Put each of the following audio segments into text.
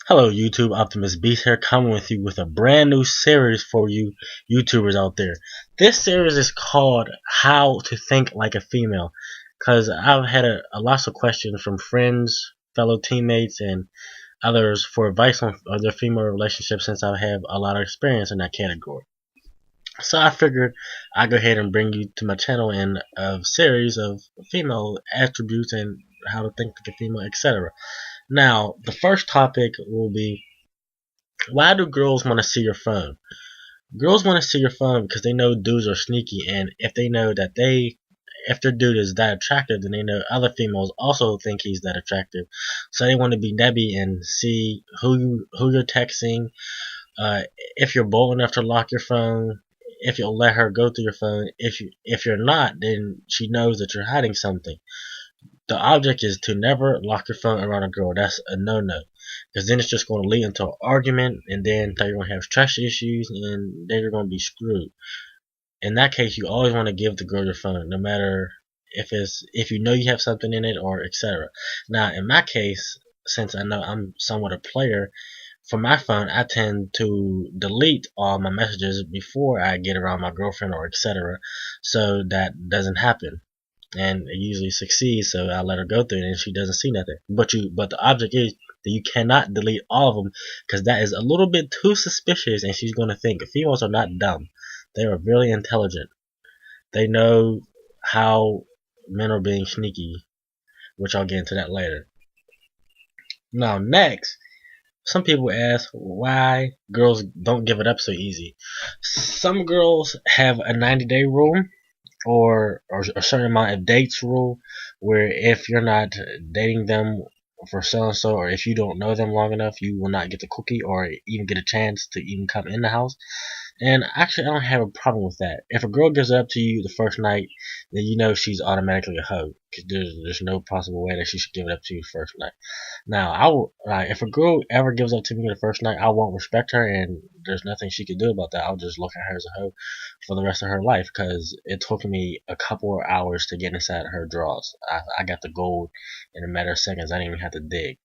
Hello YouTube, Optimus Beast here, coming with you with a brand new series for you YouTubers out there. This series is called How to Think Like a Female, because I've had a lots of questions from friends, fellow teammates, and others for advice on their female relationships since I have a lot of experience in that category. So I figured I'd go ahead and bring you to my channel in a series of female attributes and how to think like a female, etc. Now, the first topic will be, why do girls want to see your phone? Girls want to see your phone because they know dudes are sneaky, and if they know that if their dude is that attractive, then they know other females also think he's that attractive. So they want to be nebby and see who you're texting, if you're bold enough to lock your phone, if you'll let her go through your phone. If you're not, then she knows that you're hiding something. The object is to never lock your phone around a girl. That's a no-no, because then it's just going to lead into an argument, and then you're going to have trust issues, and then you're going to be screwed. In that case, you always want to give the girl your phone, no matter if you know you have something in it or etc. Now, in my case, since I know I'm somewhat a player, for my phone, I tend to delete all my messages before I get around my girlfriend or etc. So that doesn't happen, and it usually succeeds. So I let her go through it, and she doesn't see nothing. But the object is that you cannot delete all of them, because that is a little bit too suspicious, and she's going to think females are not dumb. They are really intelligent. They know how men are being sneaky, which I'll get into that later. Now, next, some people ask why girls don't give it up so easy. Some girls have a 90-day rule, or a certain amount of dates rule, where if you're not dating them for so and so, or if you don't know them long enough, you will not get the cookie or even get a chance to even come in the house. And actually, I don't have a problem with that. If a girl gives up to you the first night, then you know she's automatically a hoe, because there's no possible way that she should give it up to you the first night. Now, if a girl ever gives up to me the first night, I won't respect her, and there's nothing she can do about that. I'll just look at her as a hoe for the rest of her life, because it took me a couple of hours to get inside her drawers. I got the gold in a matter of seconds. I didn't even have to dig.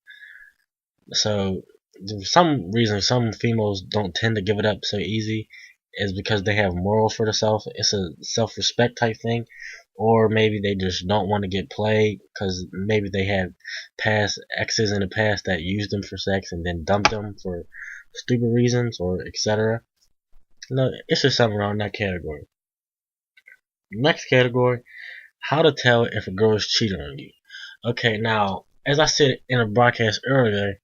So, for some reason, some females don't tend to give it up so easy, is because they have morals for themselves. It's a self-respect type thing, or maybe they just don't want to get played, because maybe they have past exes in the past that used them for sex and then dumped them for stupid reasons, or etc. No, it's just something around that category. Next category: how to tell if a girl is cheating on you. Okay, now, as I said in a broadcast earlier,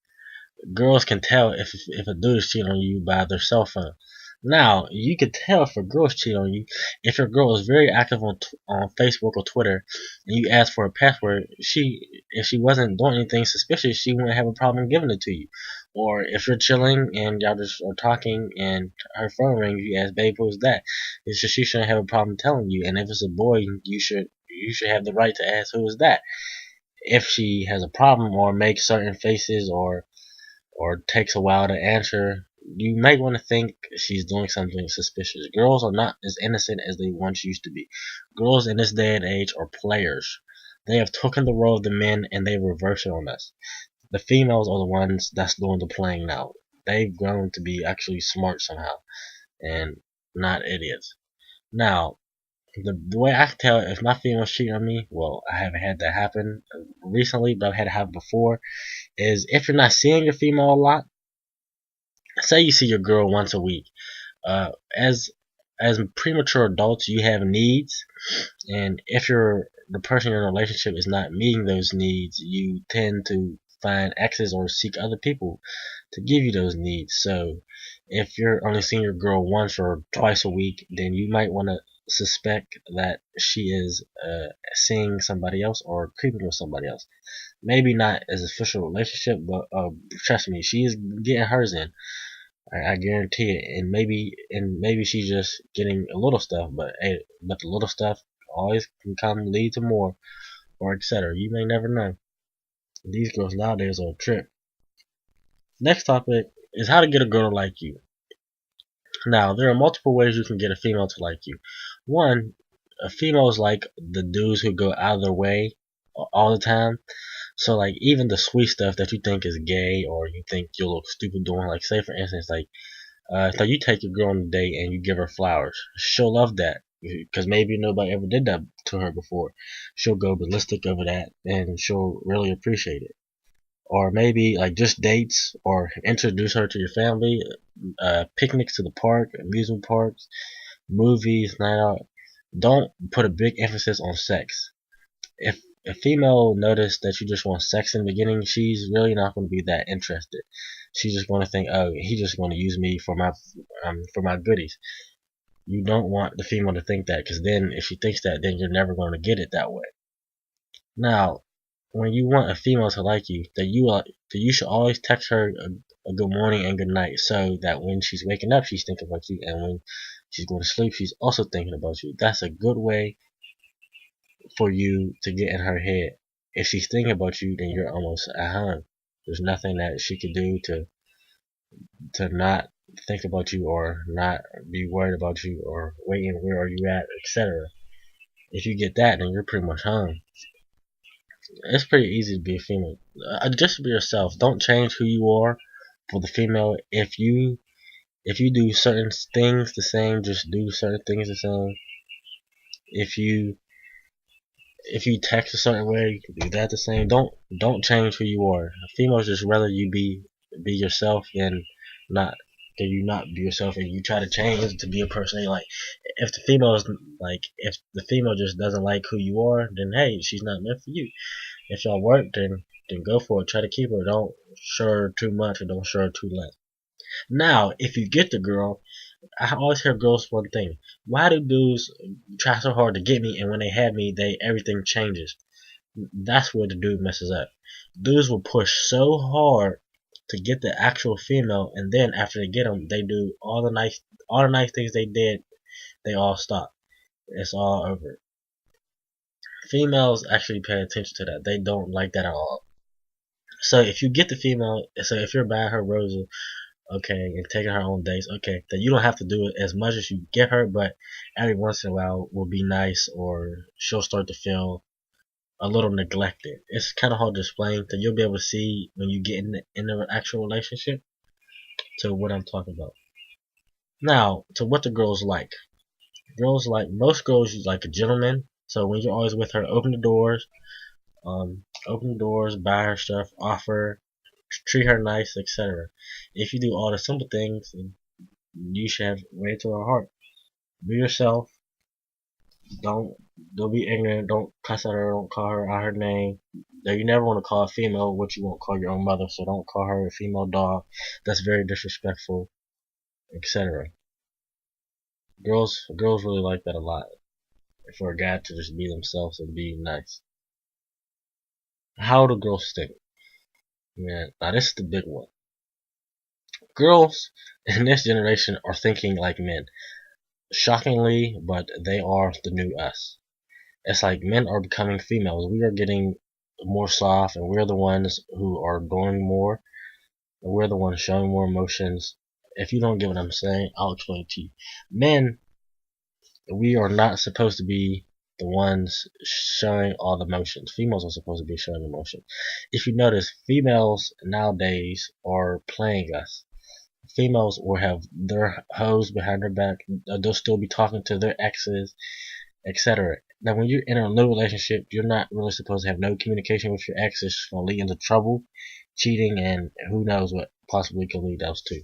girls can tell if a dude is cheating on you by their cell phone. Now, you can tell if a girl is cheating on you if your girl is very active on Facebook or Twitter, and you ask for a password. If she wasn't doing anything suspicious, she wouldn't have a problem giving it to you. Or if you're chilling and y'all just are talking and her phone rings, you ask, "Babe, who's that?" She shouldn't have a problem telling you. And if it's a boy, you should have the right to ask, "Who is that?" If she has a problem or makes certain faces, or takes a while to answer, you might want to think she's doing something suspicious. Girls are not as innocent as they once used to be. Girls in this day and age are players. They have taken the role of the men, and they reverse it on us. The females are the ones that's doing the playing now. They've grown to be actually smart somehow, and not idiots. Now, the way I can tell if my female's cheating on me, well, I haven't had that happen recently, but I've had it happen before, is if you're not seeing your female a lot. Say you see your girl once a week. Uh, as premature adults, you have needs, and if the person in a relationship is not meeting those needs, you tend to find exes or seek other people to give you those needs. So, if you're only seeing your girl once or twice a week, then you might want to suspect that she is seeing somebody else or creeping with somebody else. Maybe not as an official relationship, but trust me, she is getting hers in. I guarantee it. And maybe she's just getting a little stuff, but the little stuff always can lead to more, or etc. You may never know. These girls nowadays are a trip. Next topic is how to get a girl to like you. Now, there are multiple ways you can get a female to like you. One, females like the dudes who go out of their way all the time. So like even the sweet stuff that you think is gay or you think you'll look stupid doing, like say for instance, like so you take your girl on a date and you give her flowers, she'll love that because maybe nobody ever did that to her before. She'll go ballistic over that and she'll really appreciate it. Or maybe like just dates, or introduce her to your family, picnics to the park, amusement parks, movies, night out. Don't put a big emphasis on sex. If a female notice that you just want sex in the beginning, she's really not going to be that interested. She's just going to think, oh, he's just going to use me for my goodies. You don't want the female to think that, because then if she thinks that, then you're never going to get it that way. Now, when you want a female to like you, that you should always text her a good morning and good night, so that when she's waking up, she's thinking about you, and when she's going to sleep, she's also thinking about you. That's a good way for you to get in her head. If she's thinking about you, then you're almost at home. There's nothing that she could do to not think about you or not be worried about you or waiting where are you at, etc. If you get that, then you're pretty much home. It's pretty easy to be a female. Just be yourself. Don't change who you are for the female. If you do certain things the same, just do certain things the same. If you if you text a certain way, you can do that the same. Don't change who you are. Females just rather you be yourself not than you not be yourself and you try to change to be a person they like. If the female just doesn't like who you are, then hey, she's not meant for you. If y'all work, then go for it. Try to keep her. Don't show her too much or don't show her too less. Now, if you get the girl, I always hear girls one thing: why do dudes try so hard to get me, and when they have me, everything changes? That's where the dude messes up. Dudes will push so hard to get the actual female, and then after they get them, they do all the nice things they did. They all stop. It's all over. Females actually pay attention to that. They don't like that at all. So if you get the female, so if you're buying her roses, okay, and taking her on dates, okay, then you don't have to do it as much as you get her, but every once in a while will be nice, or she'll start to feel a little neglected. It's kind of hard to explain, so you'll be able to see when you get in an actual relationship to what I'm talking about. Now, to what the girls like. Most girls like a gentleman, so when you're always with her, open the doors, buy her stuff, offer, treat her nice, etc. If you do all the simple things, you should have way to her heart. Be yourself. Don't don't be ignorant. Don't cuss at her. Don't call her out her name. Now, you never want to call a female what you won't call your own mother. So don't call her a female dog. That's very disrespectful, etc. Girls really like that a lot. For a guy to just be themselves and be nice. How do girls think? Man, now this is the big one. Girls in this generation are thinking like men. Shockingly, but they are the new us. It's like men are becoming females. We are getting more soft, and we're the ones who are doing more. And we're the ones showing more emotions. If you don't get what I'm saying, I'll explain it to you. Men, we are not supposed to be the ones showing all the emotions. Females are supposed to be showing emotion. If you notice, females nowadays are playing us. Females will have their hoes behind their back. They'll still be talking to their exes, etc. Now, when you're in a new relationship, you're not really supposed to have no communication with your ex. It's going to lead into trouble, cheating, and who knows what possibly can lead those to.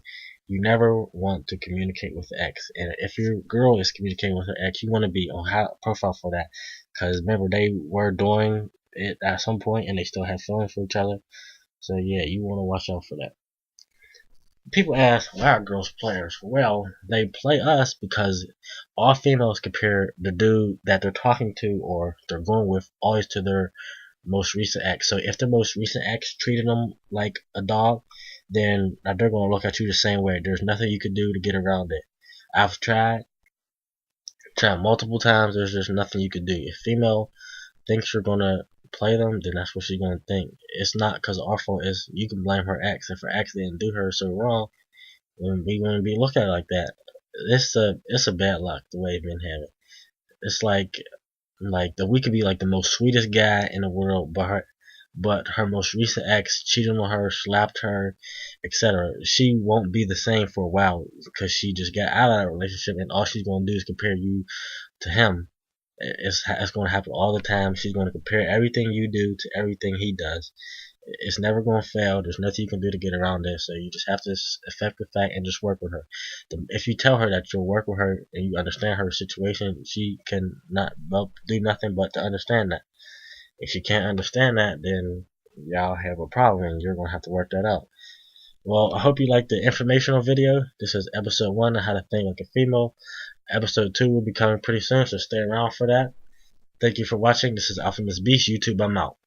You never want to communicate with the ex. And if your girl is communicating with her ex, you want to be on high profile for that. Because remember, they were doing it at some point and they still have feelings for each other. So yeah, you want to watch out for that. People ask, why are girls players? Well, they play us because all females compare the dude that they're talking to or they're going with always to their most recent ex. So if their most recent ex treated them like a dog, then they're going to look at you the same way. There's nothing you can do to get around it. I've tried multiple times. There's just nothing you can do. If female thinks you're going to play them, then that's what she's going to think. It's not because our fault. Is you can blame her ex. If her ex didn't do her so wrong, then we going to be looked at like that. It's a bad luck the way men have it. It's like Like we could be like the most sweetest guy in the world, but her most recent ex cheated on her, slapped her, etc. She won't be the same for a while because she just got out of that relationship, and all she's gonna do is compare you to him. It's going to happen all the time. She's going to compare everything you do to everything he does. It's never going to fail. There's nothing you can do to get around this. So you just have to accept the fact and just work with her. If you tell her that you'll work with her and you understand her situation, she can not do nothing but to understand that. If she can't understand that, then y'all have a problem and you're going to have to work that out. Well, I hope you liked the informational video. This is episode 1 on how to think like a female. Episode 2 will be coming pretty soon, so stay around for that. Thank you for watching. This is Alpha Miss Beast YouTube. I'm out.